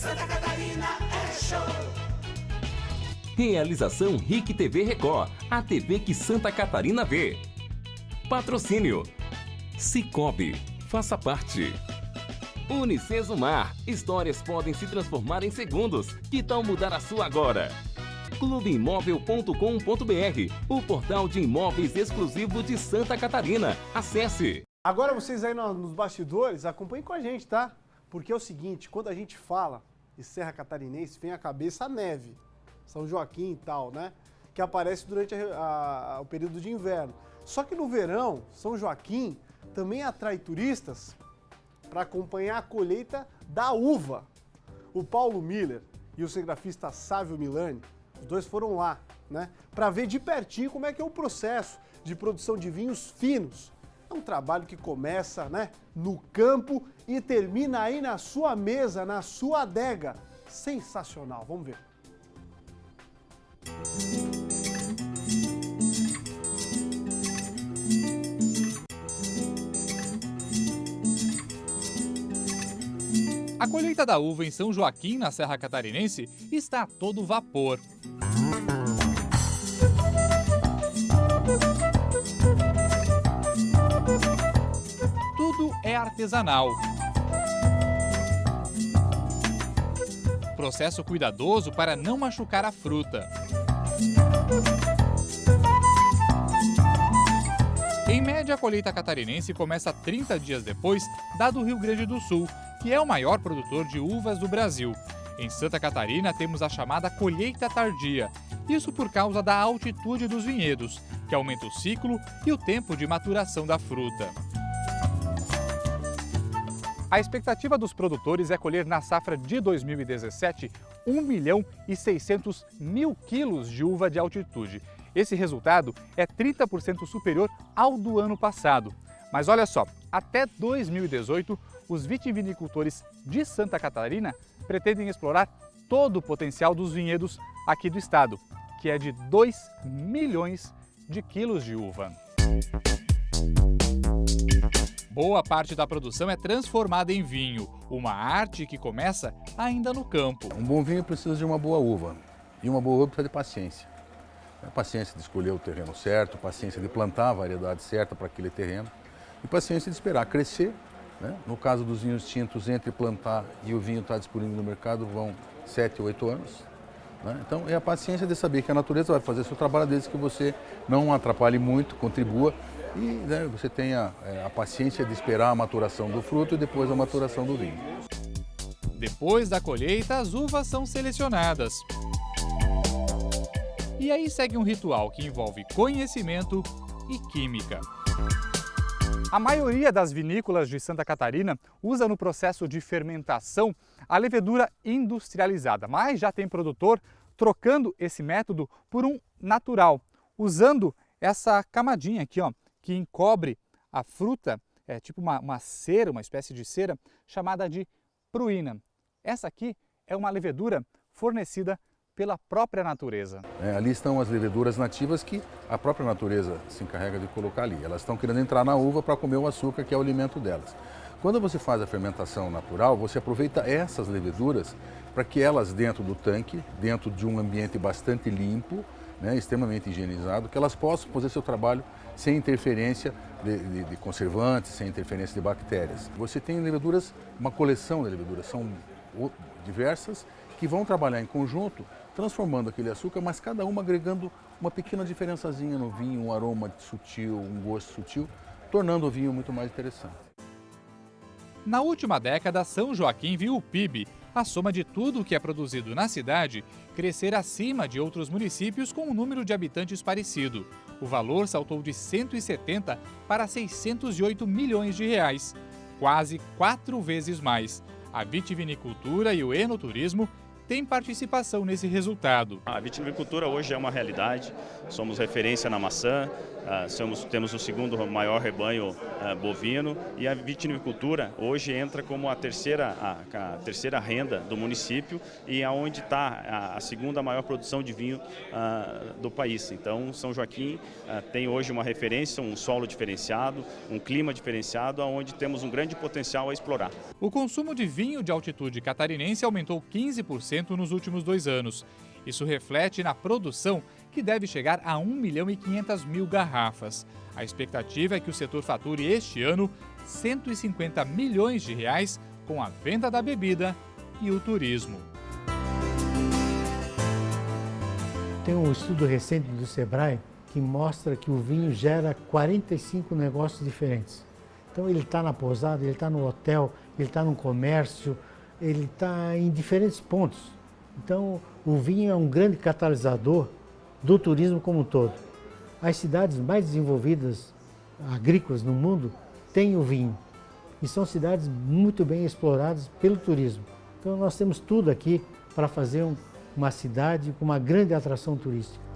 Santa Catarina é show. Realização RIC TV Record, a TV que Santa Catarina vê. Patrocínio Cicobi, faça parte. Unicesumar, histórias podem se transformar em segundos. Que tal mudar a sua agora? Clubeimóvel.com.br, o portal de imóveis exclusivo de Santa Catarina. Acesse! Agora vocês aí nos bastidores, acompanhem com a gente, tá? Porque é o seguinte, quando a gente fala de Serra Catarinense, vem à cabeça a neve, São Joaquim e tal, né? Que aparece durante o período de inverno. Só que no verão, São Joaquim também atrai turistas para acompanhar a colheita da uva. O Paulo Miller e o cinegrafista Sávio Milani, os dois foram lá, né, para ver de pertinho como é que é o processo de produção de vinhos finos. É um trabalho que começa, né, no campo e termina aí na sua mesa, na sua adega. Sensacional, vamos ver. A colheita da uva em São Joaquim, na Serra Catarinense, está a todo vapor. Tudo é artesanal. Processo cuidadoso para não machucar a fruta. Em média, a colheita catarinense começa 30 dias depois da do Rio Grande do Sul, que é o maior produtor de uvas do Brasil. Em Santa Catarina temos a chamada colheita tardia, isso por causa da altitude dos vinhedos, que aumenta o ciclo e o tempo de maturação da fruta. A expectativa dos produtores é colher na safra de 2017 1.600.000 quilos de uva de altitude. Esse resultado é 30% superior ao do ano passado. Mas olha só, até 2018, os vitivinicultores de Santa Catarina pretendem explorar todo o potencial dos vinhedos aqui do estado, que é de 2 milhões de quilos de uva. Boa parte da produção é transformada em vinho, uma arte que começa ainda no campo. Um bom vinho precisa de uma boa uva, e uma boa uva precisa de paciência. A paciência de escolher o terreno certo, paciência de plantar a variedade certa para aquele terreno, e paciência de esperar crescer. Né? No caso dos vinhos tintos, entre plantar e o vinho estar disponível no mercado, vão 7 ou 8 anos. Né? Então, é a paciência de saber que a natureza vai fazer seu trabalho desde que você não atrapalhe muito, contribua e, né, você tenha a paciência de esperar a maturação do fruto e depois a maturação do vinho. Depois da colheita, as uvas são selecionadas. E aí segue um ritual que envolve conhecimento e química. A maioria das vinícolas de Santa Catarina usa no processo de fermentação a levedura industrializada, mas já tem produtor trocando esse método por um natural, usando essa camadinha aqui, ó, que encobre a fruta, é tipo uma cera, uma espécie de cera, chamada de pruína. Essa aqui é uma levedura fornecida pela própria natureza. Ali estão as leveduras nativas que a própria natureza se encarrega de colocar ali. Elas estão querendo entrar na uva para comer o açúcar, que é o alimento delas. Quando você faz a fermentação natural, você aproveita essas leveduras para que elas, dentro do tanque, dentro de um ambiente bastante limpo, né, extremamente higienizado, que elas possam fazer seu trabalho sem interferência de conservantes, sem interferência de bactérias. Você tem leveduras, uma coleção de leveduras, são diversas, que vão trabalhar em conjunto, transformando aquele açúcar, mas cada uma agregando uma pequena diferençazinha no vinho, um aroma sutil, um gosto sutil, tornando o vinho muito mais interessante. Na última década, São Joaquim viu o PIB, a soma de tudo o que é produzido na cidade, crescer acima de outros municípios com um número de habitantes parecido. O valor saltou de 170 para 608 milhões de reais, quase 4 vezes mais. A vitivinicultura e o enoturismo tem participação nesse resultado. A vitivinicultura hoje é uma realidade, somos referência na maçã, temos o segundo maior rebanho bovino e a vitivinicultura hoje entra como a terceira renda do município e aonde está a segunda maior produção de vinho do país. Então, São Joaquim tem hoje uma referência, um solo diferenciado, um clima diferenciado, onde temos um grande potencial a explorar. O consumo de vinho de altitude catarinense aumentou 15% nos últimos 2 anos. Isso reflete na produção, que deve chegar a 1.500.000 garrafas. A expectativa é que o setor fature este ano 150 milhões de reais com a venda da bebida e o turismo. Tem um estudo recente do Sebrae que mostra que o vinho gera 45 negócios diferentes. Então ele está na pousada, ele está no hotel, ele está no comércio, ele está em diferentes pontos. Então o vinho é um grande catalisador do turismo como um todo. As cidades mais desenvolvidas, agrícolas no mundo, têm o vinho. E são cidades muito bem exploradas pelo turismo. Então nós temos tudo aqui para fazer uma cidade com uma grande atração turística.